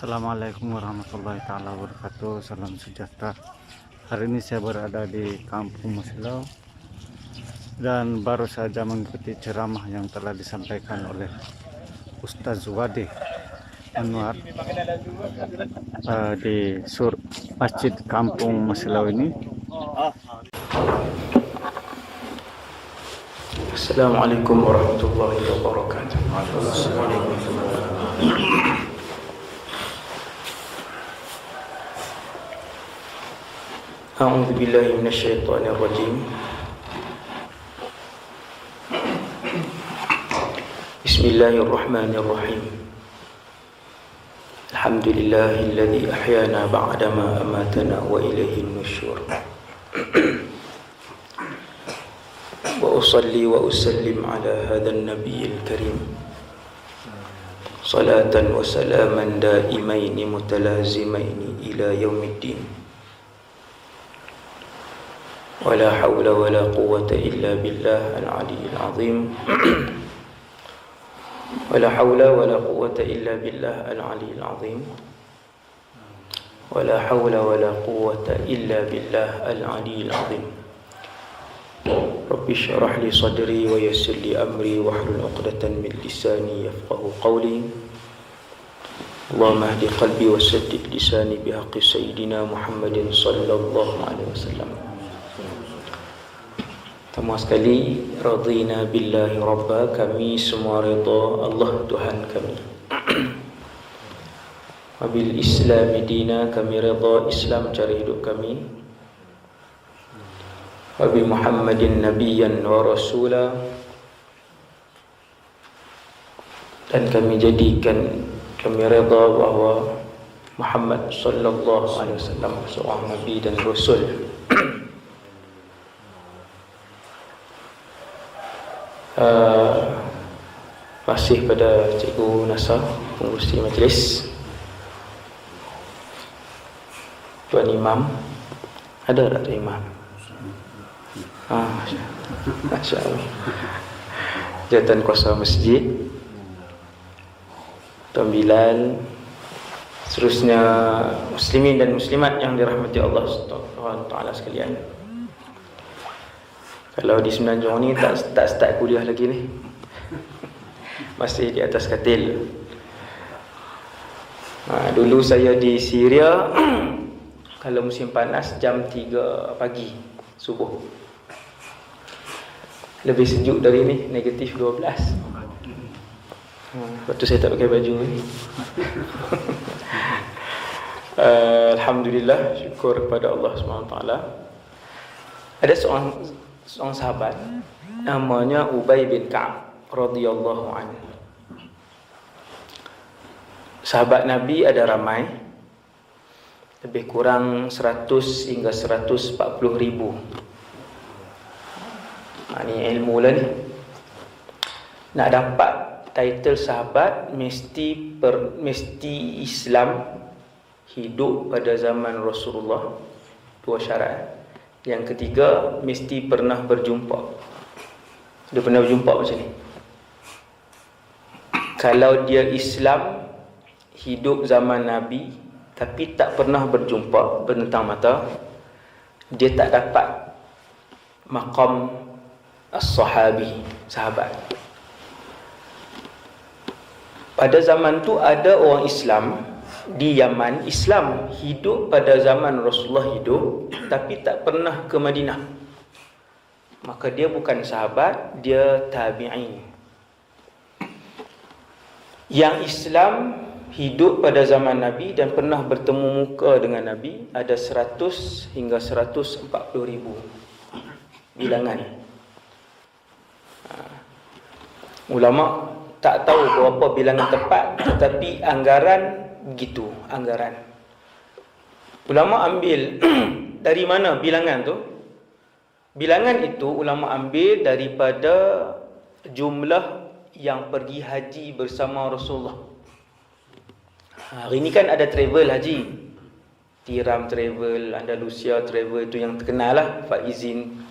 Assalamualaikum warahmatullahi taala wabarakatuh. Salam sejahtera. Hari ini saya berada di Kampung Musilau dan baru saja mengikuti ceramah yang telah disampaikan oleh Ustaz Wadi Anwar di Masjid Kampung Musilau ini. Assalamualaikum warahmatullahi wabarakatuh. A'udzu billahi minasyaitonir rajim. Bismillahirrahmanirrahim. Alhamdulillahilladzi ahyana ba'dama amatana wa ilaihin nusyur. Wa usalli wa usallim ala hadzal nabiyil karim. Salatan wa salaman daimaini mutalazimaini ila yaumiddin. ولا حول ولا قوة إلا بالله العلي العظيم ولا حول ولا قوة إلا بالله العلي العظيم ولا حول ولا قوة إلا بالله العلي العظيم رب اشرح لي صدري ويسر لي أمري واحلل عقدة من لساني يفقهوا قولي اللهم اهد قلبي وسدد لساني بحق سيدنا محمد صلى الله عليه وسلم. Pertama sekali, radina billahi rabba, kami semua redha Allah Tuhan kami. Wabil islami dina, kami redha Islam cara hidup kami. Wabi Muhammadin nabiyyan wa rasula, dan kami jadikan, kami redha bahawa Muhammad sallallahu alaihi wasallam seorang nabi dan rasul. Masih pada Cikgu Nasa, pengurusi majlis, Tuan Imam. Ada tak Tuan Imam? Masya Allah. Jawatan Kuasa Masjid, Tuan Bilal, seterusnya muslimin dan muslimat yang dirahmati Allah Taala sekalian. Kalau di Semenanjung ni tak start kuliah lagi ni, masih di atas katil. Dulu saya di Syria, kalau musim panas jam 3 pagi subuh. Lebih sejuk dari ni, negatif 12. Lepas tu saya tak pakai baju ni. Alhamdulillah, syukur kepada Allah SWT. Ada seorang sahabat namanya Ubay bin Ka'ab radhiyallahu anhu. Sahabat Nabi ada ramai, lebih kurang 100 hingga 140 ribu. Ini ilmu lah ni. Nak dapat title sahabat mesti Islam, hidup pada zaman Rasulullah. Dua syarat. Yang ketiga, mesti pernah berjumpa. Dia pernah berjumpa macam ni. Kalau dia Islam, hidup zaman Nabi, tapi tak pernah berjumpa, bentang mata, dia tak dapat maqam as-sahabi, sahabat. Pada zaman tu ada orang Islam di Yaman, Islam, hidup pada zaman Rasulullah hidup, tapi tak pernah ke Madinah. Maka dia bukan sahabat, dia tabi'in. Yang Islam hidup pada zaman Nabi dan pernah bertemu muka dengan Nabi ada 100 hingga 140 ribu bilangan. Ulama tak tahu berapa bilangan tepat, tetapi anggaran begitu, anggaran. Ulama ambil dari mana bilangan tu? Bilangan itu ulama ambil daripada jumlah yang pergi haji bersama Rasulullah. Hari ini kan ada travel haji, Tiram travel, Andalusia travel, itu yang terkenal lah, Faizin.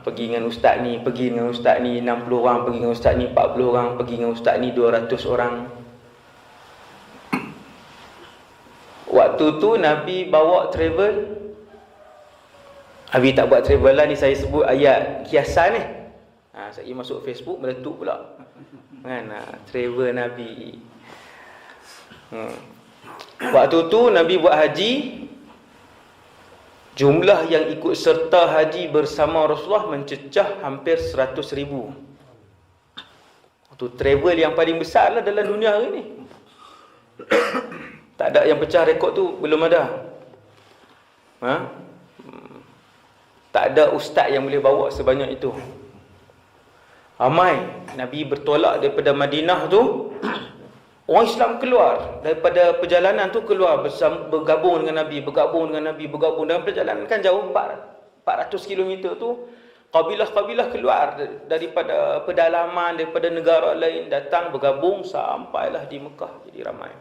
Pergi dengan ustaz ni, 60 orang, pergi dengan ustaz ni 40 orang, pergi dengan ustaz ni 200 orang. waktu tu Nabi bawa travel. Nabi tak buat travel lah, ni saya sebut ayat kiasan ni. Saya masuk Facebook meletup pula. Kan, travel Nabi. Waktu tu Nabi buat haji, jumlah yang ikut serta haji bersama Rasulullah mencecah hampir 100,000. Itu travel yang paling besar lah dalam dunia hari ni. Tak ada yang pecah rekod tu, belum ada. Tak ada ustaz yang boleh bawa sebanyak itu. Ramai Nabi bertolak daripada Madinah tu, orang Islam keluar daripada perjalanan tu, keluar bergabung dengan Nabi, bergabung dalam perjalanan kan jauh 400 km tu. Kabilah-kabilah keluar daripada pedalaman, daripada negara lain datang bergabung sampailah di Mekah, jadi ramai.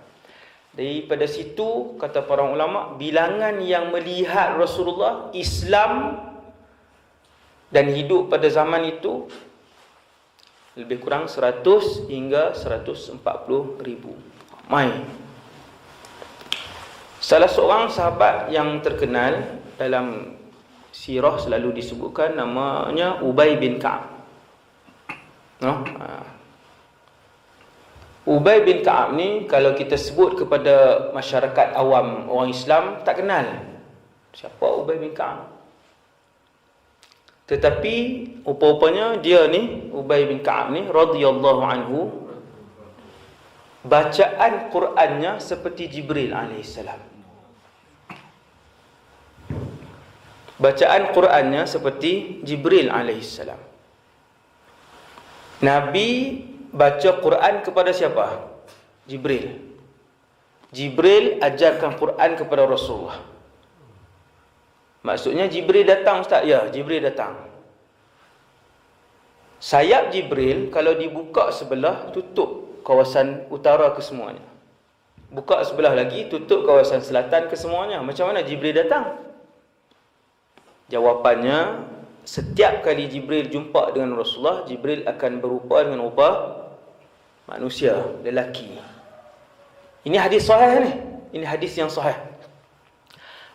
Daripada situ kata para ulama, bilangan yang melihat Rasulullah Islam dan hidup pada zaman itu lebih kurang 100 hingga 140 ribu. Ramai. Salah seorang sahabat yang terkenal dalam sirah selalu disebutkan, namanya Ubay bin Ka'ab. Ubay bin Ka'ab ni kalau kita sebut kepada masyarakat awam, orang Islam tak kenal siapa Ubay bin Ka'ab. Tetapi rupa-rupanya dia ni, Ubay bin Ka'ab ni radhiyallahu anhu, bacaan Qurannya seperti Jibril alaihissalam. Bacaan Qurannya seperti Jibril alaihissalam. Nabi baca Quran kepada siapa? Jibril. Jibril ajarkan Quran kepada Rasulullah. Maksudnya Jibril datang, Ustaz? Ya, Jibril datang. Sayap Jibril kalau dibuka sebelah, tutup kawasan utara kesemuanya. Buka sebelah lagi, tutup kawasan selatan kesemuanya. Macam mana Jibril datang? Jawapannya, setiap kali Jibril jumpa dengan Rasulullah, Jibril akan berupa dengan rupa manusia, lelaki. Ini hadis sahih ni. Ini hadis yang sahih.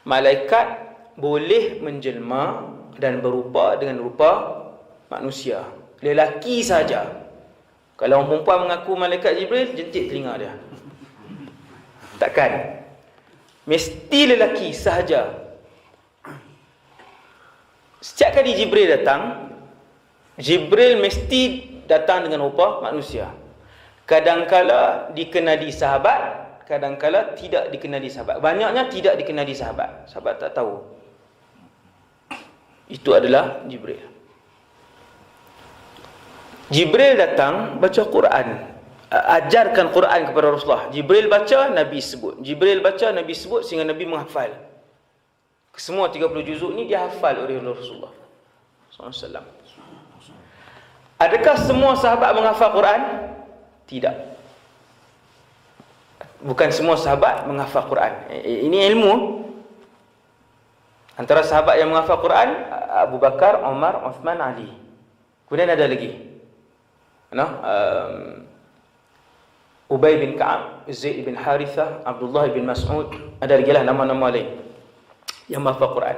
Malaikat boleh menjelma dan berupa dengan rupa manusia, lelaki saja. Kalau orang perempuan mengaku malaikat Jibril, jentik telinga dia. Takkan. Mesti lelaki sahaja. Setiap kali Jibril datang, Jibril mesti datang dengan rupa manusia. Kadangkala dikenali sahabat, kadangkala tidak dikenali sahabat. Banyaknya tidak dikenali sahabat. Sahabat tak tahu. Itu adalah Jibril. Jibril datang baca Quran, ajarkan Quran kepada Rasulullah. Jibril baca, Nabi sebut. Jibril baca, Nabi sebut, sehingga Nabi menghafal. Semua 30 juzuk ni dia hafal oleh Rasulullah SAW. Adakah semua sahabat menghafal Quran? Tidak. Bukan semua sahabat menghafal Quran. Ini ilmu. Antara sahabat yang menghafal Quran, Abu Bakar, Umar, Uthman, Ali. Kemudian ada lagi, Ubay bin Ka'ab, Zaid bin Harithah, Abdullah bin Mas'ud. Ada lagi lah nama-nama lain yang menghafal Quran.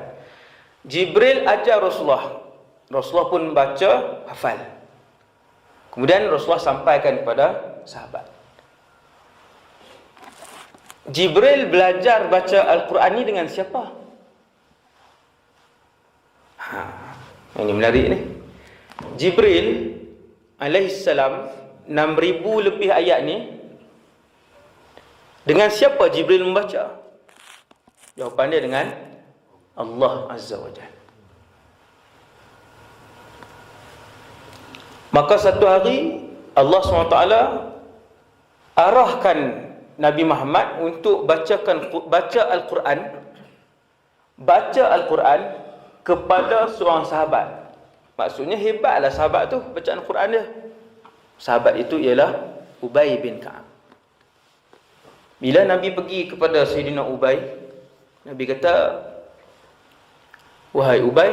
Jibril ajar Rasulullah. Rasulullah pun baca, hafal. Kemudian Rasulullah sampaikan kepada sahabat. Jibril belajar baca Al-Quran ni dengan siapa? Ini menarik ni. Jibril alaihissalam 6,000 lebih ayat ni, dengan siapa Jibril membaca? Jawapan dia dengan Allah Azza wa Jalla. Maka satu hari Allah SWT arahkan Nabi Muhammad untuk baca Al-Quran kepada seorang sahabat. Maksudnya hebatlah sahabat tu bacaan Quran dia. Sahabat itu ialah Ubay bin Ka'ab. Bila Nabi pergi kepada Sayyidina Ubay, Nabi kata, "Wahai Ubay,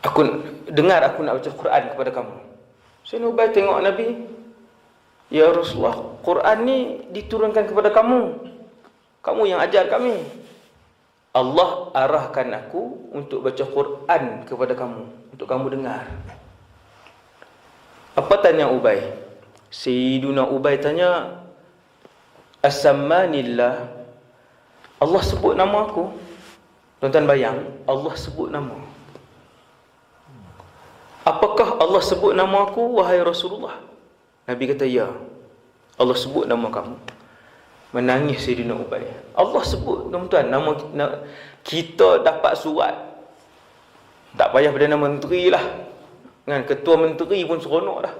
aku dengar aku nak baca Quran kepada kamu." Sayyidina Ubay tengok Nabi, "Ya Rasulullah, Quran ni diturunkan kepada kamu. Kamu yang ajar kami. Allah arahkan aku untuk baca Quran kepada kamu, untuk kamu dengar. Apa tanya Ubay? Sayyiduna Ubay tanya, As-sammanillah, Allah sebut nama aku. Tuan-tuan bayang, Allah sebut nama. Apakah Allah sebut nama aku, wahai Rasulullah? Nabi kata, ya, Allah sebut nama kamu. Menangis Sayyidina Ubay. Allah sebut, tuan-tuan, nama kita dapat surat. Tak payah Perdana Menteri lah, kan, Ketua Menteri pun seronok dah.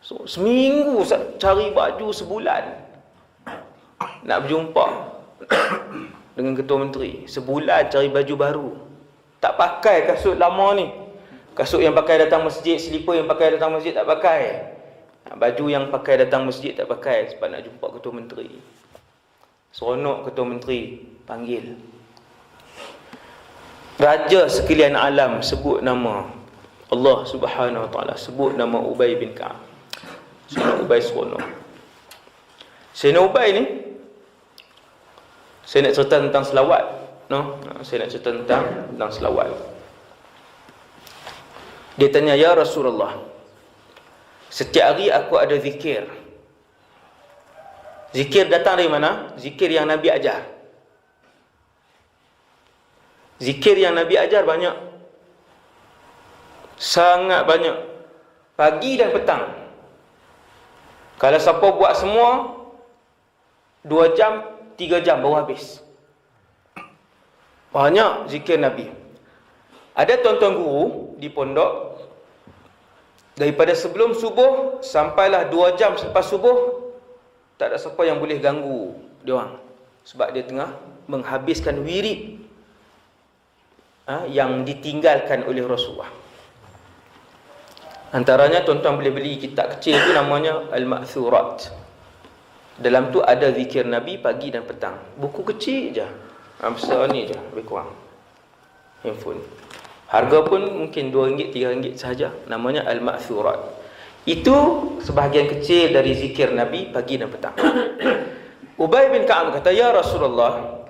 So, seminggu cari baju sebulan nak berjumpa dengan Ketua Menteri. Sebulan cari baju baru. Tak pakai kasut lama ni. Kasut yang pakai datang masjid, selipar yang pakai datang masjid tak pakai. Baju yang pakai datang masjid tak pakai sebab nak jumpa Ketua Menteri. Seronok Ketua Menteri panggil. Raja sekalian alam sebut nama Allah Subhanahu Wa Taala, sebut nama Ubay bin Ka'ab. Sayyidina Ubay seronok. Sayyidina Ubay ni, saya nak cerita tentang selawat, no? Saya nak cerita tentang selawat. Dia tanya, ya Rasulullah, setiap hari aku ada zikir. Zikir datang dari mana? Zikir yang Nabi ajar. Zikir yang Nabi ajar banyak. Sangat banyak. Pagi dan petang. Kalau siapa buat semua 2 jam, 3 jam baru habis. Banyak zikir Nabi. Ada tuan-tuan guru di pondok, daripada sebelum subuh sampailah 2 jam selepas subuh, tak ada siapa yang boleh ganggu dia orang, sebab dia tengah menghabiskan wirid yang ditinggalkan oleh Rasulullah. Antaranya tuan-tuan boleh beli kitab kecil tu, namanya Al-Ma'thurat. Dalam tu ada zikir Nabi pagi dan petang. Buku kecil je, besar ni je, lebih kurang handphone. Harga pun mungkin RM2, RM3 sahaja. Namanya Al-Ma'thurat. Itu sebahagian kecil dari zikir Nabi pagi dan petang. Ubay bin Ka'ab kata, ya Rasulullah,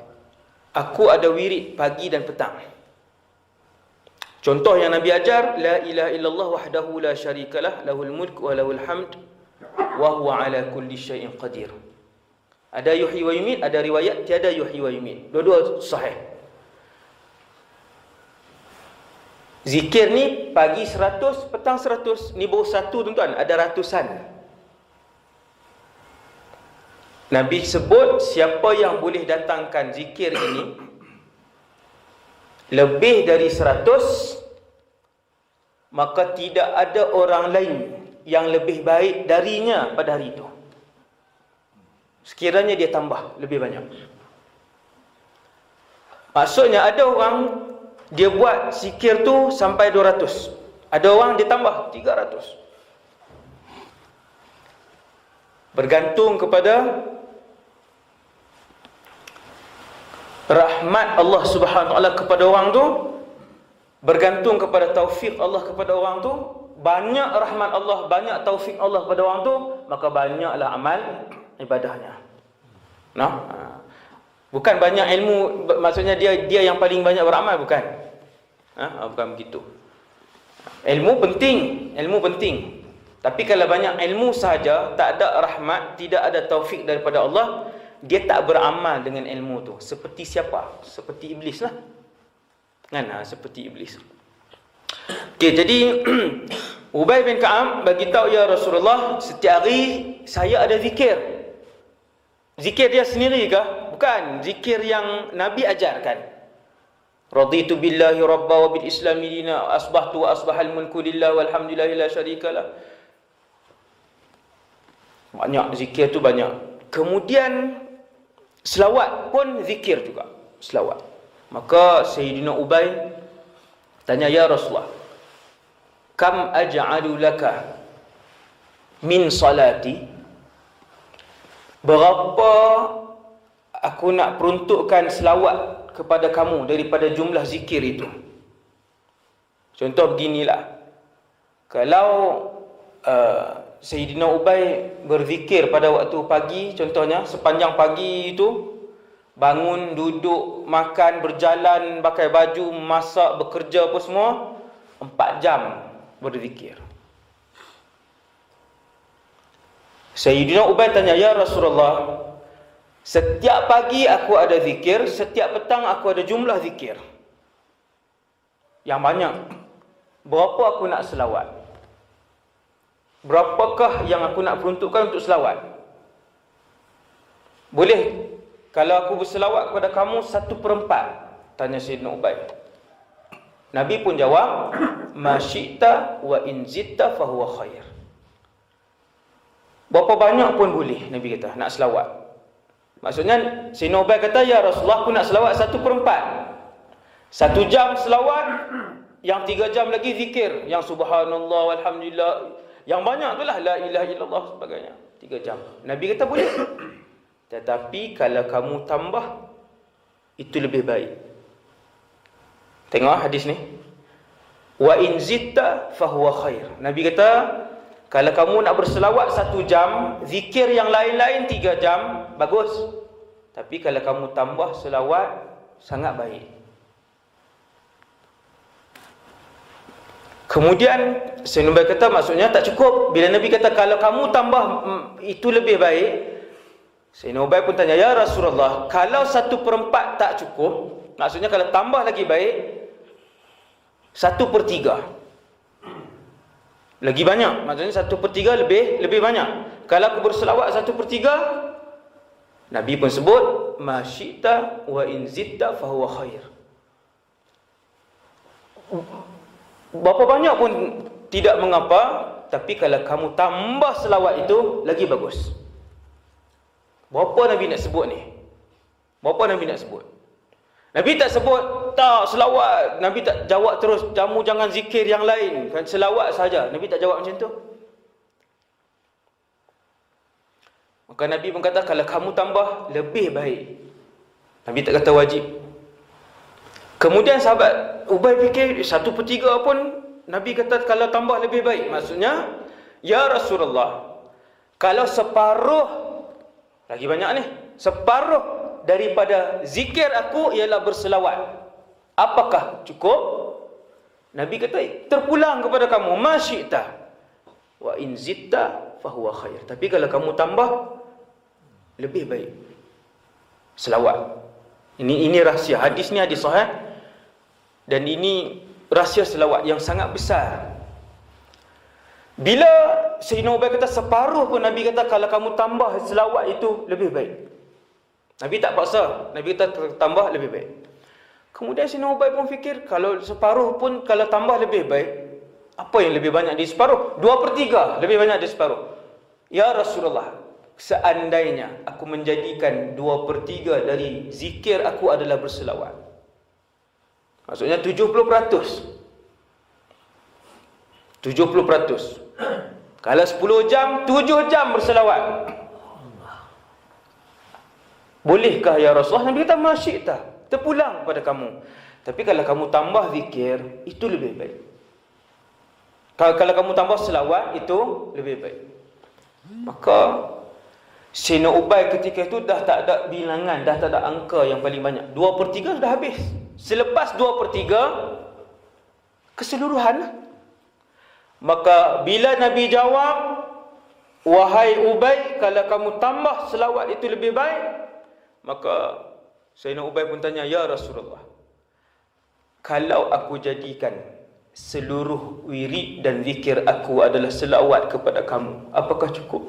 aku ada wirid pagi dan petang. Contoh yang Nabi ajar, la ilaha illallah wahdahu la syarikalah, lahul mulk wa lahul hamd, wa huwa ala kulli syai'in qadir. Ada yuhyi wa yumit, ada riwayat tiada yuhyi wa yumit. Dua-dua sahih. Zikir ni pagi 100, petang 100. Ni baru satu tuan-tuan, ada ratusan. Nabi sebut siapa yang boleh datangkan zikir ini lebih dari 100, maka tidak ada orang lain yang lebih baik darinya pada hari itu. Sekiranya dia tambah lebih banyak. Maksudnya ada orang dia buat zikir tu sampai 200. Ada orang dia tambah 300. Bergantung kepada rahmat Allah Subhanahu Wa Taala kepada orang tu, bergantung kepada taufik Allah kepada orang tu. Banyak rahmat Allah, banyak taufik Allah kepada orang tu, maka banyaklah amal ibadahnya. Nah, bukan banyak ilmu, maksudnya dia yang paling banyak beramal, bukan. Bukan begitu. Ilmu penting, Tapi kalau banyak ilmu sahaja, tak ada rahmat, tidak ada taufik daripada Allah, dia tak beramal dengan ilmu tu. Seperti siapa? Seperti iblis lah. Kan? Seperti iblis. Okey, jadi Ubay bin Ka'ab bagi tahu, ya Rasulullah, setiap hari saya ada zikir. Zikir dia sendiri kah? Bukan, zikir yang Nabi ajarkan. Raditu billahi rabba wa bil islami dina, asbahtu wa asbahal mulku lillah walhamdulillahi la syarikalah. Banyak zikir tu, banyak. Kemudian selawat pun zikir juga, selawat. Maka Sayyidina Ubay tanya, ya Rasulullah, kam aj'alu laka min salati, berapa aku nak peruntukkan selawat kepada kamu daripada jumlah zikir itu. Contoh beginilah, kalau Sayyidina Ubay berzikir pada waktu pagi, contohnya sepanjang pagi itu Bangun, duduk, makan, berjalan, pakai baju, masak, bekerja apa semua, 4 jam berzikir. Sayyidina Ubay tanya, "Ya Rasulullah, setiap pagi aku ada zikir, setiap petang aku ada jumlah zikir yang banyak. Berapa aku nak selawat? Berapakah yang aku nak peruntukkan untuk selawat? Boleh kalau aku berselawat kepada kamu 1/4?" Tanya Sayyidina Ubay. Nabi pun jawab, "Ma syi'ta wa in zitta fahuwa khair." Berapa banyak pun boleh, Nabi kata, nak selawat. Maksudnya, Sayyidina Ubay kata, "Ya Rasulullah, aku nak selawat 1/4. 1 jam selawat, yang 3 jam lagi zikir. Yang subhanallah, walhamdulillah. Yang banyak tu lah, la ilaha illallah sebagainya. 3 jam. Nabi kata boleh. Tetapi kalau kamu tambah, itu lebih baik. Tengok hadis ni. Wa in zitta fahuwa khair. Nabi kata, kalau kamu nak berselawat 1 jam, zikir yang lain-lain 3 jam, bagus. Tapi kalau kamu tambah selawat, sangat baik. Kemudian Sayyidina Ubay kata, maksudnya tak cukup. Bila Nabi kata kalau kamu tambah itu lebih baik, Sayyidina Ubay pun tanya, "Ya Rasulullah, kalau 1/4 tak cukup, maksudnya kalau tambah lagi baik, 1/3. Lagi banyak, maksudnya 1/3 lebih banyak. Kalau aku berselawat 1/3, Nabi pun sebut, "Ma syi'ta wa in zitta fahuwa khair." Berapa banyak pun tidak mengapa, tapi kalau kamu tambah selawat itu, lagi bagus. Berapa Nabi nak sebut ni? Berapa Nabi nak sebut? Nabi tak sebut, tak selawat. Nabi tak jawab terus, "Kamu jangan zikir yang lain, kan selawat saja." Nabi tak jawab macam tu. Maka Nabi pun kata, kalau kamu tambah, lebih baik. Nabi tak kata wajib. Kemudian sahabat Ubay fikir 1/3 pun Nabi kata kalau tambah lebih baik. Maksudnya, "Ya Rasulullah, kalau separuh, lagi banyak ni, separuh daripada zikir aku ialah berselawat, apakah cukup?" Nabi kata, "Terpulang kepada kamu, ma syi'ta wa in zitta fahuwa khair." Tapi kalau kamu tambah, lebih baik selawat. Ini rahsia. Hadis ni hadis sahih, dan ini rahsia selawat yang sangat besar. Bila Sayyidina Ubay kata separuh pun, Nabi kata kalau kamu tambah selawat itu lebih baik. Nabi tak paksa. Nabi kata tambah lebih baik. Kemudian Sayyidina Ubay pun fikir, kalau separuh pun kalau tambah lebih baik, apa yang lebih banyak di separuh? 2/3 lebih banyak di separuh. "Ya Rasulullah, seandainya aku menjadikan 2/3 dari zikir aku adalah berselawat." Maksudnya 70%. 70%. Kalau 10 jam, 7 jam berselawat. "Bolehkah ya Rasulullah?" Nabi kata, "Ma syi'ta." Terpulang kepada kamu. Tapi kalau kamu tambah zikir, itu lebih baik. Kalau kamu tambah selawat, itu lebih baik. Maka Sayyidina Ubay ketika itu dah tak ada bilangan, dah tak ada angka yang paling banyak. 2/3 sudah habis. Selepas 2/3, keseluruhan. Maka bila Nabi jawab, "Wahai Ubay, kalau kamu tambah selawat itu lebih baik," maka Sayyidina Ubay pun tanya, "Ya Rasulullah, kalau aku jadikan seluruh wirid dan zikir aku adalah selawat kepada kamu, apakah cukup?"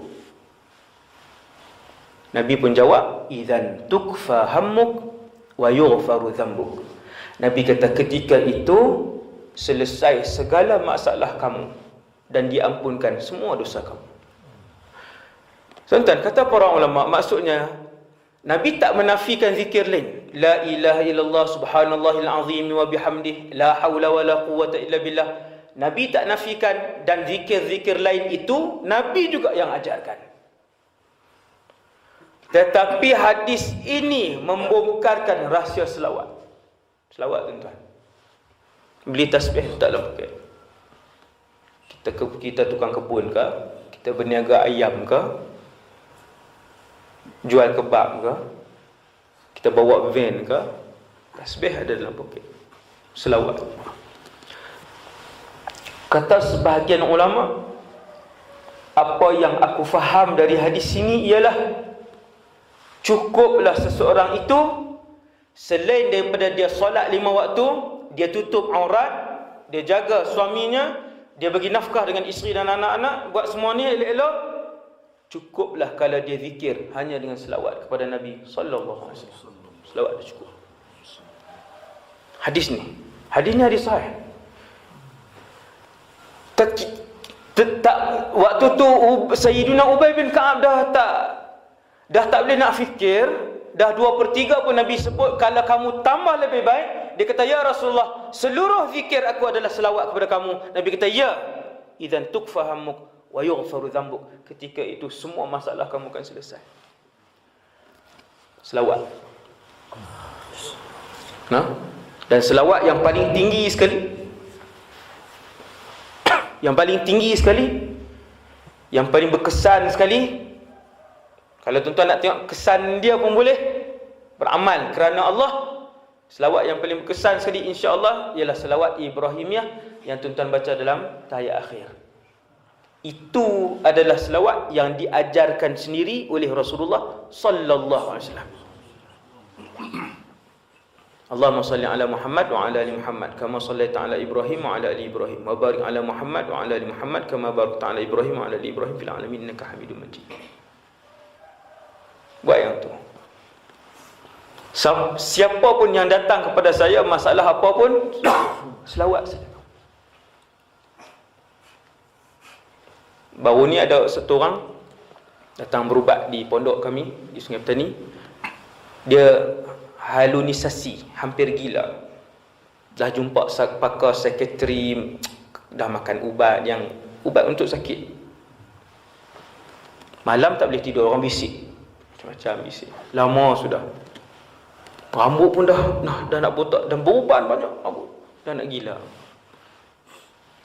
Nabi pun jawab, "Idzan tukfa hammuk wa yughfaru dzambuk." Nabi kata ketika itu selesai segala masalah kamu dan diampunkan semua dosa kamu. Tuan-tuan, kata para ulama, maksudnya Nabi tak menafikan zikir lain. La ilaha illallah subhanallahil azim wa bihamdih, la haula wa la quwwata illa billah. Nabi tak nafikan, dan zikir-zikir lain itu Nabi juga yang ajarkan. Tetapi hadis ini membongkarkan rahsia selawat. Selawat, tuan-tuan. Beli tasbih taklah pakai. Kita tukang kebun ke, kita berniaga ayam ke, jual kebab ke, kita bawa van ke, tasbih ada dalam poket. Selawat. Kata sebahagian ulama, apa yang aku faham dari hadis ini ialah cukuplah seseorang itu selain daripada dia solat 5 waktu, dia tutup aurat, dia jaga suaminya, dia bagi nafkah dengan isteri dan anak-anak, buat semua ni elok-elok, cukuplah kalau dia zikir hanya dengan selawat kepada Nabi sallallahu alaihi wasallam. Selawat dah cukup. Hadis ni hadis sahih. Waktu tu Sayyidina Ubay bin Ka'ab dah tak boleh nak fikir. Dah 2/3 pun Nabi sebut, kalau kamu tambah lebih baik. Dia kata, ya Rasulullah, seluruh zikir aku adalah selawat kepada kamu. Nabi kata, ya, idzan tukfa hammuk wa yughfaru dzambuk. Ketika itu semua masalah kamu akan selesai. Selawat. Dan selawat yang paling tinggi sekali, yang paling tinggi sekali, yang paling berkesan sekali, kalau tuan-tuan nak tengok kesan dia pun boleh beramal kerana Allah. Selawat yang paling berkesan sekali insya-Allah ialah selawat Ibrahimiyah yang tuan-tuan baca dalam tahiyat akhir. Itu adalah selawat yang diajarkan sendiri oleh Rasulullah sallallahu alaihi wasallam. Allahumma salli ala Muhammad wa ala ali Muhammad kama sallaita ala Ibrahim wa ala ali Ibrahim wa barik ala Muhammad wa ala ali Muhammad kama barakta ala Ibrahim wa ala ali Ibrahim fil alamin innaka Hamidum Majid. Buat yang tu. Siapa pun yang datang kepada saya masalah apa pun, selawat saja. Baru ni ada satu orang datang berubat di pondok kami di Sungai Petani. Dia halunisasi, hampir gila. Dah jumpa pakar psikiatri, dah makan ubat untuk sakit. Malam tak boleh tidur, orang bisik. Macam-macam bisik. Lama sudah. Rambut pun dah nak botak dan beruban banyak rambut. Dah nak gila.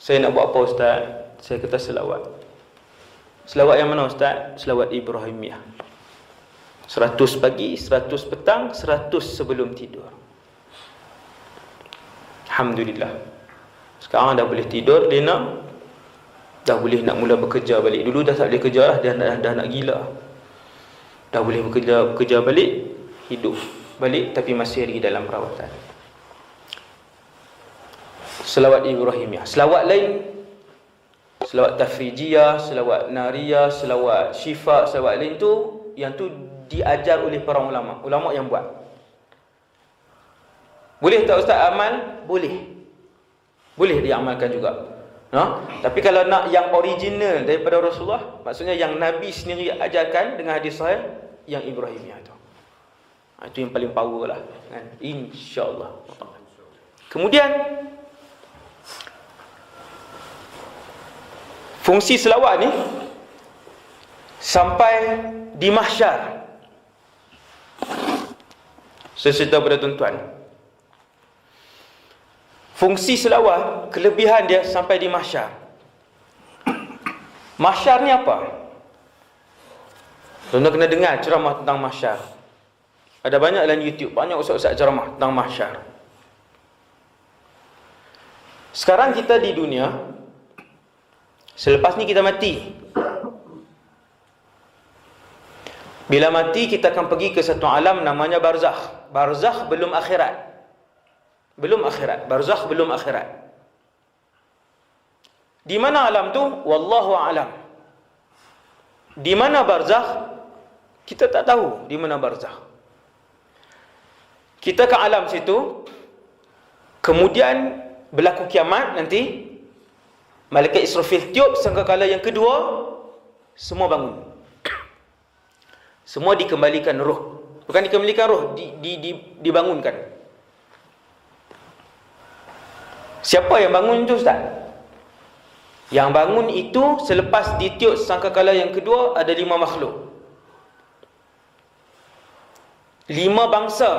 Saya nak buat apa ustaz? Saya kata selawat. Selawat yang mana ustaz? Selawat Ibrahimiyah. 100 pagi, 100 petang, 100 sebelum tidur. Alhamdulillah. Sekarang dah boleh tidur, Lena. Dah boleh nak mula bekerja balik. Dulu dah tak boleh kerja lah, dah nak gila. Dah boleh bekerja balik, hidup balik, tapi masih lagi dalam perawatan. Selawat Ibrahimiyah. Selawat lain, selawat tafrijiyah, selawat nariyah, selawat syifa, selawat lain tu, yang tu diajar oleh para ulama yang buat. Boleh tak ustaz amal? Boleh diamalkan juga. Tapi kalau nak yang original daripada Rasulullah, maksudnya yang Nabi sendiri ajarkan dengan hadis sahih, yang Ibrahimiyah tu. Itu yang paling power lah kan? InsyaAllah. Kemudian fungsi selawat ni sampai di mahsyar. Saya cerita pada tuan-tuan, fungsi selawat, kelebihan dia sampai di mahsyar. Mahsyar ni apa? Tuan-tuan kena dengar ceramah tentang mahsyar. Ada banyak dalam YouTube, banyak ustaz-ustaz ceramah tentang mahsyar. Sekarang kita di dunia, selepas ni kita mati. Bila mati kita akan pergi ke satu alam namanya barzakh. Barzakh belum akhirat. Barzakh belum akhirat. Di mana alam tu? Wallahu a'lam. Di mana barzakh? Kita tak tahu di mana barzakh. Kita ke alam situ, kemudian berlaku kiamat nanti. Malaikat Israfil tiup sangkakala yang kedua, semua bangun. Semua dikembalikan roh. Bukan dikembalikan roh, dibangunkan. Siapa yang bangun itu ustaz? Yang bangun itu selepas ditiup sangkakala yang kedua, ada 5 makhluk. 5 bangsa,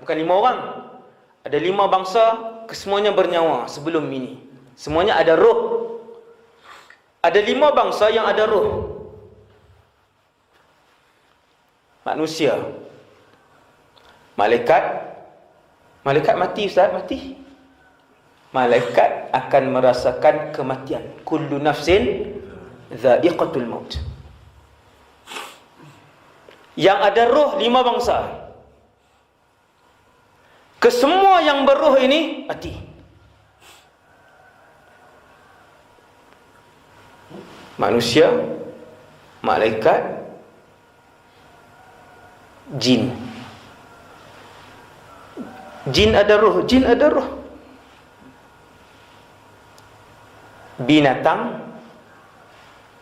bukan 5 orang. Ada 5 bangsa, kesemuanya bernyawa sebelum ini. Semuanya ada roh. Ada 5 bangsa yang ada roh. Malaikat mati, Ustaz, mati. Malaikat akan merasakan kematian. Kullu nafsin dha'iqatul maut. Yang ada roh 5 bangsa. Kesemua yang berroh ini mati. Manusia, malaikat, jin. Jin ada roh. Binatang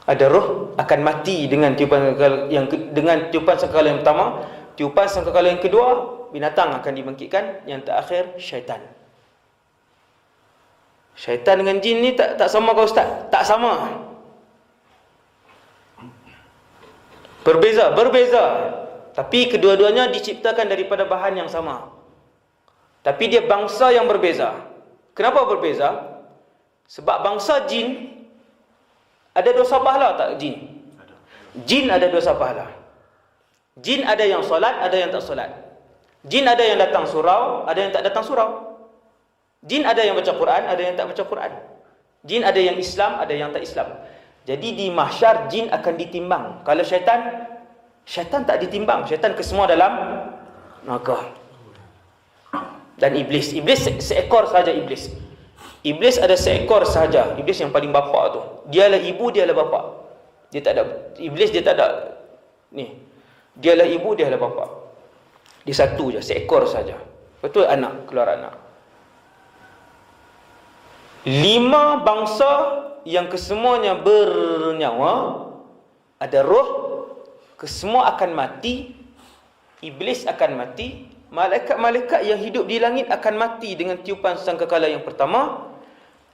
ada roh, akan mati dengan tiupan sangkakala yang pertama. Tiupan sangkakala yang kedua, binatang akan dibangkitkan. Yang terakhir, syaitan. Syaitan dengan jin ni tak sama ke Ustaz? Tak sama. Berbeza. Tapi kedua-duanya diciptakan daripada bahan yang sama. Tapi dia bangsa yang berbeza. Kenapa berbeza? Sebab bangsa jin ada dosa pahala tak jin? Jin ada dosa pahala. Jin ada yang solat, ada yang tak solat. Jin ada yang datang surau, ada yang tak datang surau. Jin ada yang baca Quran, ada yang tak baca Quran. Jin ada yang Islam, ada yang tak Islam. Jadi di mahsyar jin akan ditimbang. Kalau syaitan tak ditimbang. Syaitan kesemua dalam neraka. Dan iblis seekor saja iblis. Iblis ada seekor sahaja. Iblis yang paling bapak tu. Dialah ibu, dialah bapak. Dia tak ada iblis, dia tak ada ni. Dialah ibu, dialah bapak. Dia satu je, seekor saja. Betul anak, keluar anak. 5 bangsa yang kesemuanya bernyawa, ada roh, kesemua akan mati. Iblis akan mati. Malaikat-malaikat yang hidup di langit akan mati dengan tiupan sangkakala yang pertama.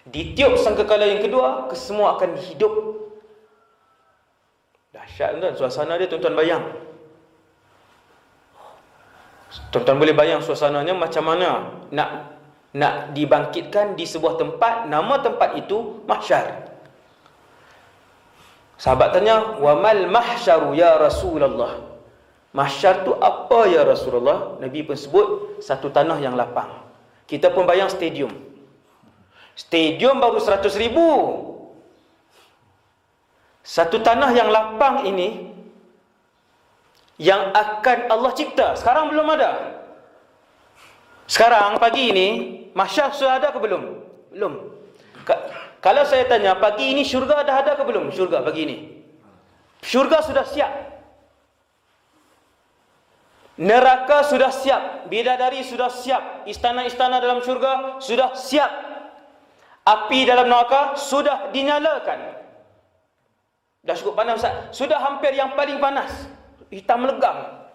Ditiup sangkakala yang kedua, kesemua akan hidup. Dahsyat tuan, suasana dia tuan-tuan bayang. Tuan-tuan boleh bayang suasananya macam mana nak dibangkitkan di sebuah tempat. Nama tempat itu mahsyar. Sahabat tanya, "Wa mal mahsyaru ya Rasulullah?" Mahsyar tu apa ya Rasulullah? Nabi pun sebut satu tanah yang lapang. Kita pun bayang stadium. Stadium baru 100,000. Satu tanah yang lapang ini yang akan Allah cipta. Sekarang belum ada. Sekarang pagi ini mahsyar sudah ada ke belum? Belum. Kalau saya tanya pagi ini syurga dah ada ke belum? Syurga pagi ini. Syurga sudah siap. Neraka sudah siap, bidadari sudah siap, istana-istana dalam syurga sudah siap. Api dalam neraka sudah dinyalakan. Dah cukup panas Ustaz. Sudah hampir yang paling panas. Hitam legam.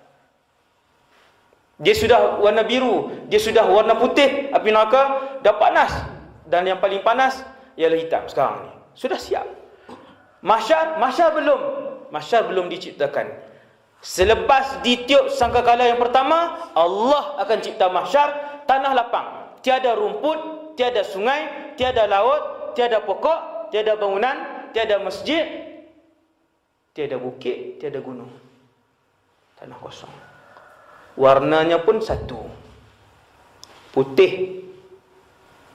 Dia sudah warna biru, dia sudah warna putih, api neraka dah panas. Dan yang paling panas ialah hitam sekarang ni. Sudah siap. Mahsyar belum. Mahsyar belum diciptakan. Selepas ditiup sangkakala yang pertama, Allah akan cipta mahsyar, tanah lapang. Tiada rumput, tiada sungai, tiada laut, tiada pokok, tiada bangunan, tiada masjid, tiada bukit, tiada gunung. Tanah kosong. Warnanya pun satu. Putih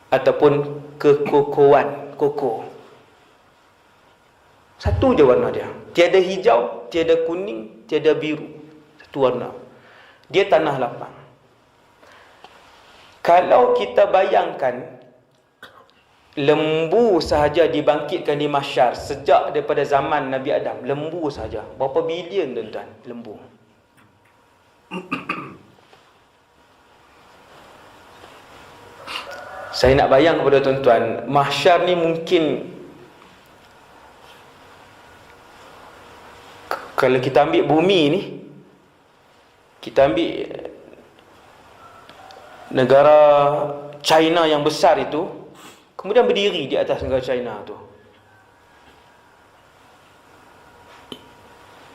ataupun kekokoan, koko. Satu je warna dia. Tiada hijau, tiada kuning, tiada biru. Satu warna. Dia tanah lapang. Kalau kita bayangkan lembu sahaja dibangkitkan di mahsyar sejak daripada zaman Nabi Adam, lembu sahaja. Berapa bilion tuan-tuan lembu? Saya nak bayang kepada tuan-tuan, mahsyar ni mungkin kalau kita ambil bumi ni, kita ambil negara China yang besar itu, kemudian berdiri di atas negara China tu.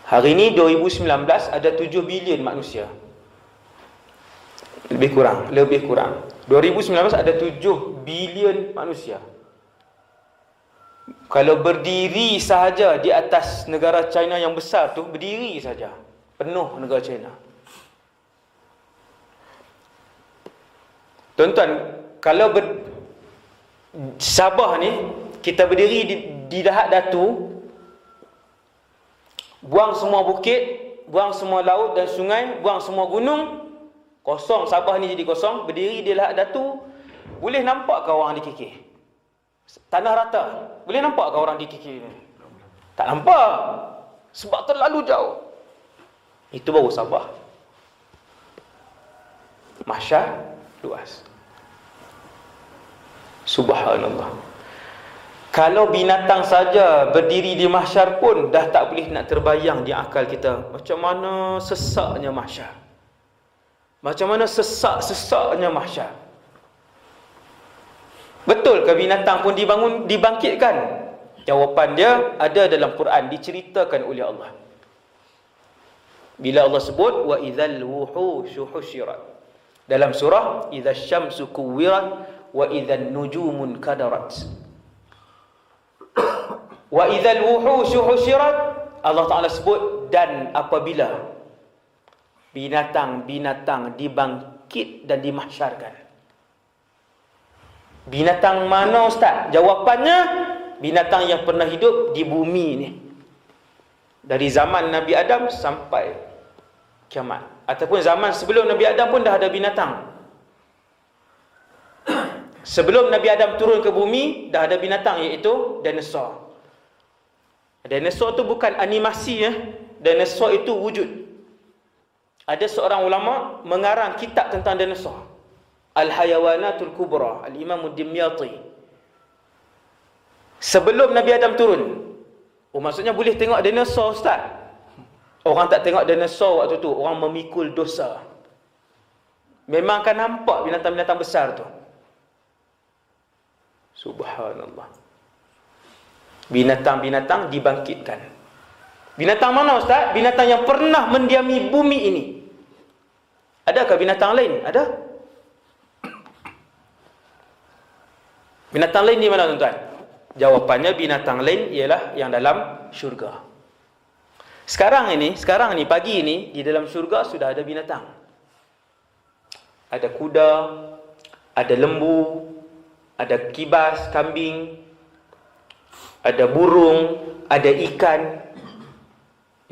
Hari ini 2019 ada 7 bilion manusia. Lebih kurang. 2019 ada 7 bilion manusia. Kalau berdiri sahaja di atas negara China yang besar tu, berdiri saja, penuh negara China. Tuan-tuan, kalau Sabah ni, kita berdiri di dahat datu, buang semua bukit, buang semua laut dan sungai, buang semua gunung, kosong. Sabah ni jadi kosong, berdiri di dahat datu. Boleh nampak ke orang dikikir? Tanah rata, boleh nampak ke orang dikikir ni? Tak nampak, sebab terlalu jauh. Itu baru Sabah. Mahsyar luas. Subhanallah. Kalau binatang saja berdiri di mahsyar pun dah tak boleh nak terbayang di akal kita macam mana sesaknya mahsyar. Macam mana sesak-sesaknya mahsyar. Betul ke binatang pun dibangkitkan? Jawapan dia ada dalam Quran, diceritakan oleh Allah. Bila Allah sebut wa idzal wuhushu husyirat, dalam surah idzash syamsu kuwirat wa idzan nujumun kadarat. Wa idzal wuhushu husyirat, Allah Ta'ala sebut, dan apabila binatang-binatang dibangkit dan dimahsyarkan. Binatang mana Ustaz? Jawapannya, binatang yang pernah hidup di bumi ni, dari zaman Nabi Adam sampai kiamat. Ataupun zaman sebelum Nabi Adam pun dah ada binatang. Sebelum Nabi Adam turun ke bumi, dah ada binatang, iaitu dinosaur. Dinosaur tu bukan animasi ya. Dinosaur itu wujud. Ada seorang ulama mengarang kitab tentang dinosaur, Al-Hayawanatul Kubra, Al-Imam Ad-Dimyati. Sebelum Nabi Adam turun. Oh, maksudnya boleh tengok dinosaur Ustaz? Orang tak tengok dinosaur waktu tu, orang memikul dosa. Memang akan nampak binatang-binatang besar tu. Subhanallah. Binatang-binatang dibangkitkan. Binatang mana Ustaz? Binatang yang pernah mendiami bumi ini. Adakah binatang lain? Ada? Binatang lain di mana tuan-tuan? Jawapannya binatang lain ialah yang dalam syurga. Sekarang ni, pagi ini, di dalam syurga sudah ada binatang. Ada kuda, ada lembu, ada kibas, kambing, ada burung, ada ikan.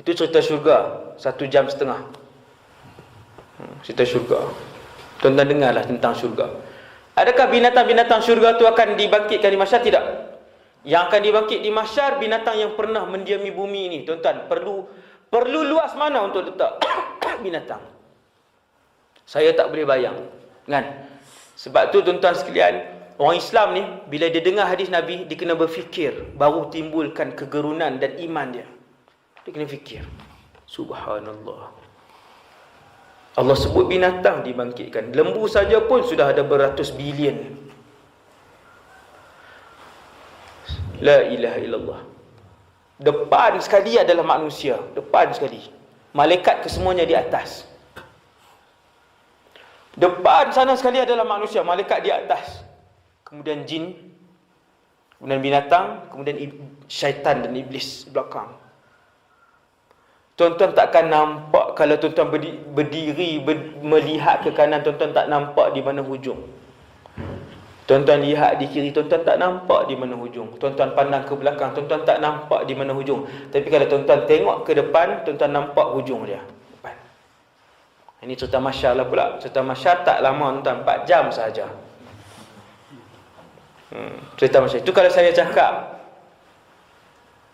Itu cerita syurga, 1.5 jam. Cerita syurga. Tuan-tuan dengarlah tentang syurga. Adakah binatang-binatang syurga itu akan dibangkitkan di mahsyar? Tidak. Yang akan dibangkit di mahsyar binatang yang pernah mendiami bumi ini. Tuan-tuan, perlu luas mana untuk letak binatang? Saya tak boleh bayang, kan? Sebab tu tuan-tuan sekalian, orang Islam ni bila dia dengar hadis Nabi, dia kena berfikir, baru timbulkan kegerunan dan iman dia. Dia kena fikir. Subhanallah. Allah sebut binatang dibangkitkan. Lembu saja pun sudah ada beratus bilion. La ilaha illallah. Depan sekali adalah manusia. Depan sekali. Malaikat kesemuanya di atas. Depan sana sekali adalah manusia. Malaikat di atas. Kemudian jin. Kemudian binatang. Kemudian syaitan dan iblis belakang. Tuan-tuan takkan nampak kalau tuan-tuan berdiri melihat ke kanan, tuan-tuan tak nampak di mana hujung. Tuan-tuan lihat di kiri, tuan-tuan tak nampak di mana hujung. Tuan-tuan pandang ke belakang, tuan-tuan tak nampak di mana hujung. Tapi kalau tuan-tuan tengok ke depan, tuan-tuan nampak hujung dia. Depan. Ini cerita mahsyar lah pula. Cerita mahsyar tak lama tuan-tuan, 4 jam sahaja. Cerita mahsyar. Itu kalau saya cakap.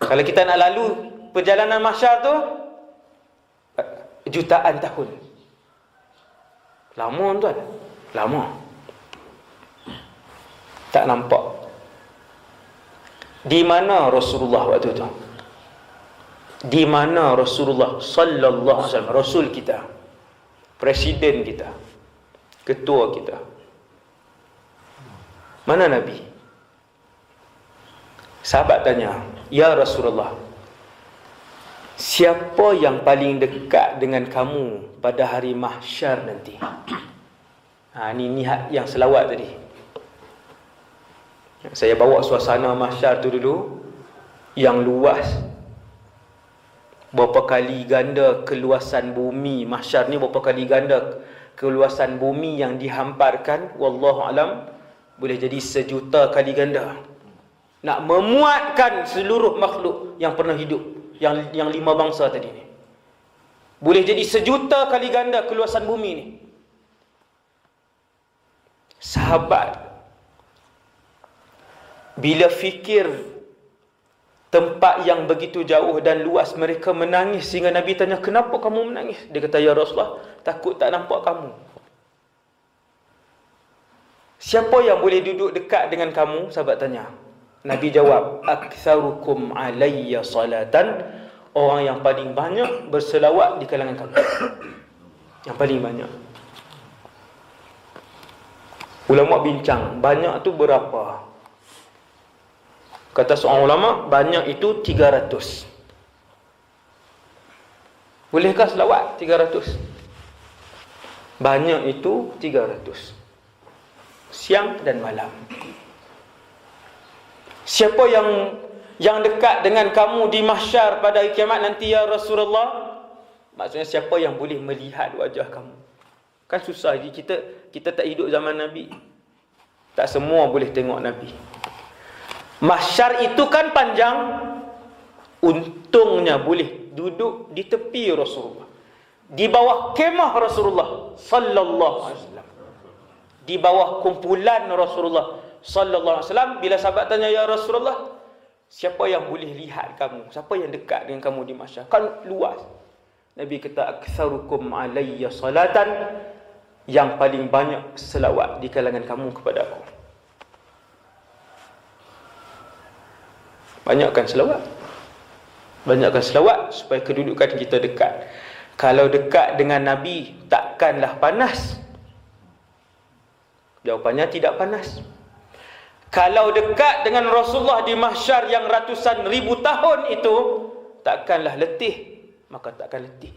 Kalau kita nak lalu perjalanan mahsyar tu, jutaan tahun. Lama tuan. Lama. Tak nampak. Di mana Rasulullah waktu tu? Di mana Rasulullah sallallahu alaihi wasallam, Rasul kita, presiden kita, ketua kita? Mana Nabi? Sahabat tanya, "Ya Rasulullah, siapa yang paling dekat dengan kamu pada hari mahsyar nanti?" Ini yang selawat tadi. Saya bawa suasana mahsyar tu dulu, yang luas. Berapa kali ganda keluasan bumi. Mahsyar ni berapa kali ganda keluasan bumi yang dihamparkan, wallahu alam, boleh jadi 1,000,000 kali ganda. Nak memuatkan seluruh makhluk yang pernah hidup, yang 5 bangsa tadi ni. Boleh jadi 1,000,000 kali ganda keluasan bumi ni. Sahabat bila fikir tempat yang begitu jauh dan luas, mereka menangis sehingga Nabi tanya, kenapa kamu menangis? Dia kata, ya Rasulullah, takut tak nampak kamu. Siapa yang boleh duduk dekat dengan kamu? Sahabat tanya. Nabi jawab, aktsarukum alayya salatan, orang yang paling banyak berselawat di kalangan kamu. Yang paling banyak. Ulama bincang, banyak tu berapa? Kata seorang ulama, banyak itu 300. Bolehkah selawat 300? Banyak itu 300. Siang dan malam. Siapa yang dekat dengan kamu di mahsyar pada hari kiamat nanti ya Rasulullah? Maksudnya siapa yang boleh melihat wajah kamu? Kan susah, kita tak hidup zaman Nabi. Tak semua boleh tengok Nabi. Mahsyar itu kan panjang. Untungnya boleh duduk di tepi Rasulullah, di bawah kemah Rasulullah sallallahu alaihi wasallam, di bawah kumpulan Rasulullah sallallahu alaihi wasallam. Bila sahabat tanya, ya Rasulullah, siapa yang boleh lihat kamu? Siapa yang dekat dengan kamu di mahsyar? Kan luas. Nabi kata, aktsarukum alayya salatan, yang paling banyak selawat di kalangan kamu kepada aku. Banyakkan selawat. Banyakkan selawat supaya kedudukan kita dekat. Kalau dekat dengan Nabi, takkanlah panas? Jawapannya tidak panas. Kalau dekat dengan Rasulullah di mahsyar yang ratusan ribu tahun itu, takkanlah letih? Maka takkan letih.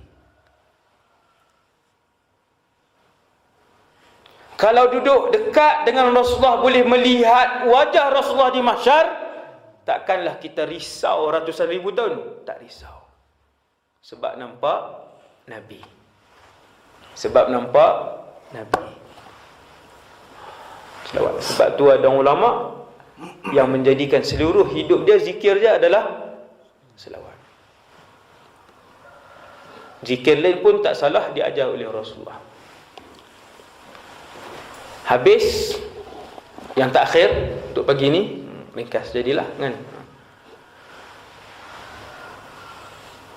Kalau duduk dekat dengan Rasulullah, boleh melihat wajah Rasulullah di mahsyar, takkanlah kita risau ratusan ribu tahun? Tak risau. Sebab nampak Nabi. Sebab nampak Nabi. Sebab tu ada ulama yang menjadikan seluruh hidup dia, zikir dia adalah selawat. Zikir lain pun tak salah, diajar oleh Rasulullah. Habis yang terakhir untuk pagi ni, ringkas jadilah kan.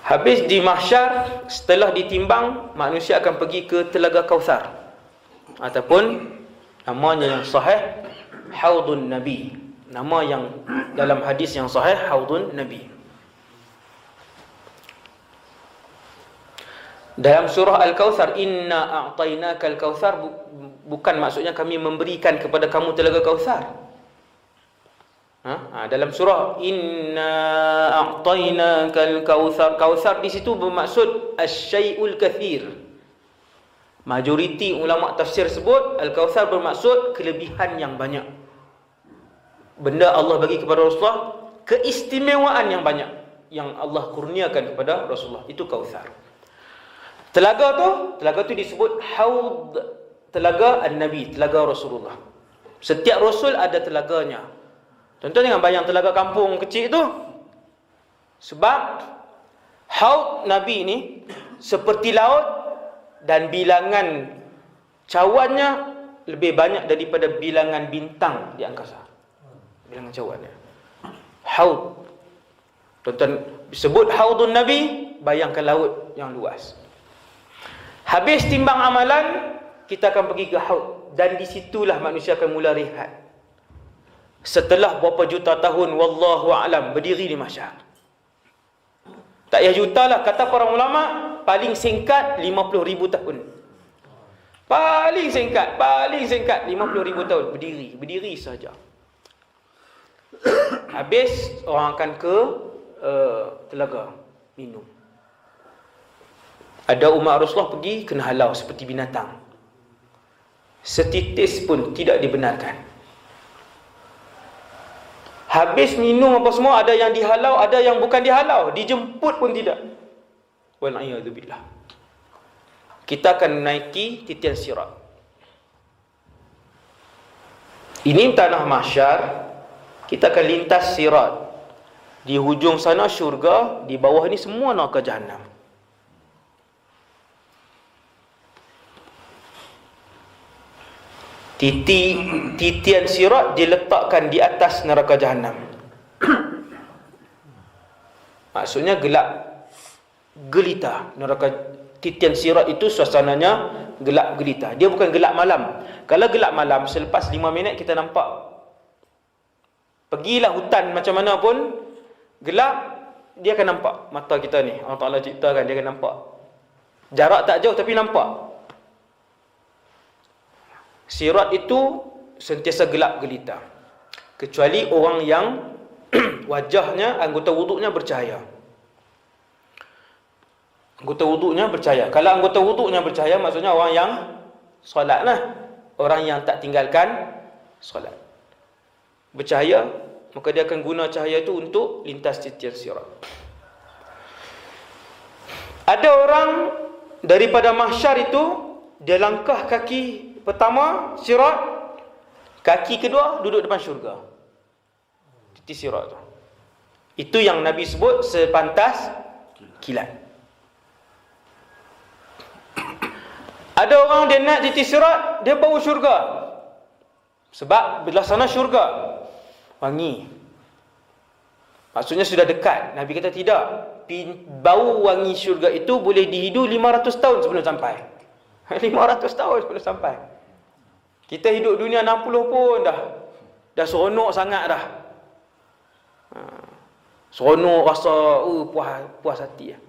Habis di mahsyar, setelah ditimbang, manusia akan pergi ke Telaga Kautsar, ataupun namanya yang sahih Haudun Nabi. Nama yang dalam hadis yang sahih Haudun Nabi. Dalam surah Al-Kautsar, inna a'tainaka al-kautsar, bukan maksudnya kami memberikan kepada kamu Telaga Kautsar. Dalam surah inna a'tainaka al-kautsar, kautsar di situ bermaksud asy-syai'ul katsir. Majoriti ulama tafsir sebut al-kautsar bermaksud kelebihan yang banyak. Benda Allah bagi kepada Rasulullah, keistimewaan yang banyak yang Allah kurniakan kepada Rasulullah, itu kautsar. Telaga tu disebut haud, telaga an-Nabi, telaga Rasulullah. Setiap Rasul ada telaganya. Contoh jangan bayang telaga kampung kecil tu. Sebab haud Nabi ni seperti laut, dan bilangan cawannya lebih banyak daripada bilangan bintang di angkasa. Bilangan cawannya. Haud. Tonton disebut haudun Nabi, bayangkan laut yang luas. Habis timbang amalan, kita akan pergi ke haud, dan disitulah manusia akan mula rehat. Setelah berapa juta tahun, wallahu a'lam, berdiri di mahsyar. Tak payah juta lah, kata para ulama, paling singkat 50,000 tahun. Paling singkat 50,000 tahun, berdiri saja. Habis orang akan ke telaga minum. Ada umat Rasulullah pergi, kena halau seperti binatang. Setitis pun tidak dibenarkan. Habis minum apa semua, ada yang dihalau, ada yang bukan dihalau, dijemput pun tidak. Wal'iyadzubillah. kita akan menaiki titian sirat. Ini tanah mahsyar, kita akan lintas sirat. Di hujung sana syurga, di bawah ni semua neraka jahanam. Titian sirat diletakkan di atas neraka jahanam. Maksudnya gelap gelita. Neraka titian sirat itu suasananya gelap gelita. Dia bukan gelap malam. Kalau gelap malam, selepas 5 minit kita nampak. Pergilah hutan macam mana pun, gelap, dia akan nampak. Mata kita ni, Allah Ta'ala ciptakan, dia akan nampak. Jarak tak jauh tapi nampak. Sirat itu sentiasa gelap gelita, kecuali orang yang wajahnya, anggota wuduknya bercahaya. Anggota wuduknya bercahaya. Kalau anggota wuduknya bercahaya, maksudnya orang yang solat lah. Orang yang tak tinggalkan solat. Bercahaya, maka dia akan guna cahaya itu untuk lintas titian sirat. Ada orang daripada mahsyar itu, dia langkah kaki pertama sirat, kaki kedua duduk depan syurga. Titi sirat tu. Itu yang Nabi sebut sepantas kilat. Ada orang dia naik titi sirat, dia bau syurga. Sebab belah sana syurga wangi. Maksudnya sudah dekat. Nabi kata tidak. Bau wangi syurga itu boleh dihidu 500 tahun sebelum sampai. 500 tahun sebelum sampai. Kita hidup dunia 60 pun dah seronok sangat dah. Seronok rasa puas hati lah.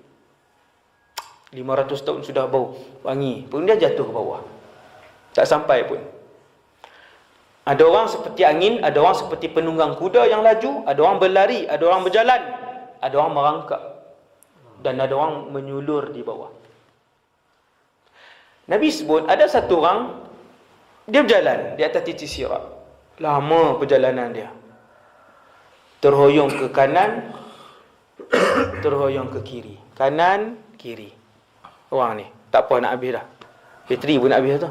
500 tahun sudah bau wangi, pun dia jatuh ke bawah. Tak sampai pun. Ada orang seperti angin, ada orang seperti penunggang kuda yang laju, ada orang berlari, ada orang berjalan, ada orang merangkak, dan ada orang menyulur di bawah. Nabi sebut ada satu orang, dia berjalan di atas titi sirat. Lama perjalanan dia. Terhoyong ke kanan, terhoyong ke kiri. Kanan, kiri. Orang ni, tak apa nak habis dah. Bateri pun nak habis tu.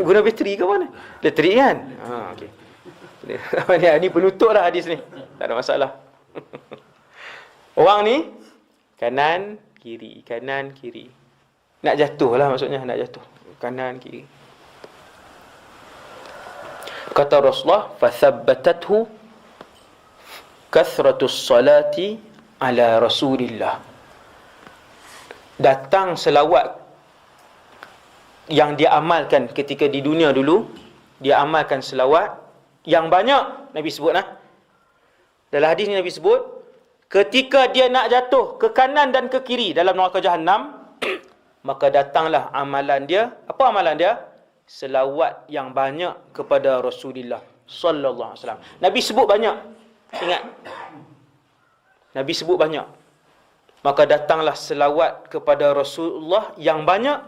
Guna bateri ke mana? Elektrik kan? Okey. Ni penutup dah hadis ni. Tak ada masalah. Orang ni, kanan, kiri. Kanan, kiri. Nak jatuh lah maksudnya, nak jatuh. Kanan, kiri. Kata Rasulullah, فَثَبَّتَتْهُ كَثْرَةُ الصَّلَاةِ عَلَى رَسُولِ اللَّهِ. Datang selawat yang dia amalkan ketika di dunia dulu. Dia amalkan selawat yang banyak. Nabi sebut lah. Dalam hadis ni Nabi sebut, ketika dia nak jatuh ke kanan dan ke kiri dalam neraka jahanam, maka datanglah amalan dia. Apa amalan dia? Selawat yang banyak kepada Rasulullah sallallahu alaihi wasallam. Nabi sebut banyak. Ingat. Nabi sebut banyak. Maka datanglah selawat kepada Rasulullah yang banyak.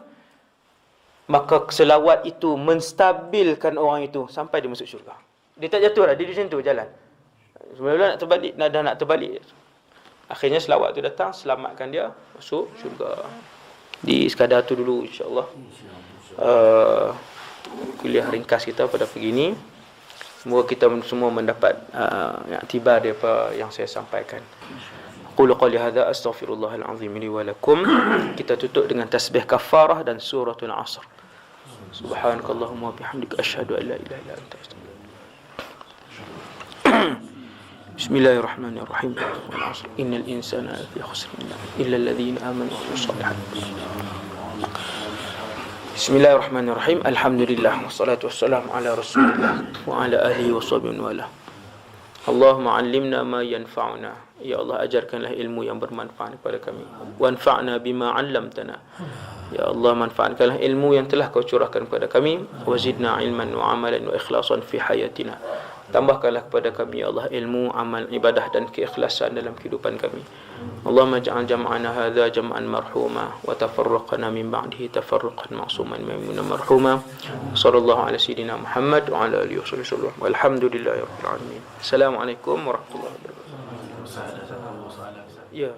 Maka selawat itu menstabilkan orang itu sampai dia masuk syurga. Dia tak jatuh dah, dia di situ jalan. Sebelum nak terbalik, nak terbalik. Akhirnya selawat tu datang, selamatkan dia masuk syurga. Di sekadar tu dulu insya-Allah. Kuliah ringkas kita pada pagi ini. Semoga kita semua mendapat iktibar daripada yang saya sampaikan. Qul qali hadza astaghfirullahal azim li wa lakum. Kita tutup dengan tasbih kafarah dan suratul asr. Subhanakallahumma wa bihamdika asyhadu an la ilaha illa anta astaghfiruka. Bismillahirrahmanirrahim. Wal 'asr innal insana lafi khusr illa alladhina amanu wa amilus shalihat. Bismillahirrahmanirrahim. Alhamdulillah wassalatu wassalamu ala Rasulillah wa ala alihi washabbihi wa ala. Allahumma 'allimna ma yanfa'una. Ya Allah, ajarkanlah ilmu yang bermanfaat kepada kami. Wanfa'na bima 'allamtana. Ya Allah, manfaatkanlah ilmu yang telah Kau curahkan kepada kami. Wazidna ilman wa amalan wa ikhlasan fi hayatina. Tambahkanlah kepada kami ya Allah ilmu, amal, ibadah dan keikhlasan dalam kehidupan kami. Allahumma ja'al jam'ana hadza jam'an marhuma wa tafarraqana min ba'dihi tafarruqan ma'suman maimuna marhuma. Sallallahu ala sayidina Muhammad wa ala alihi wasallam. Walhamdulillahirabbil alamin. Assalamualaikum warahmatullahi wabarakatuh. Ya.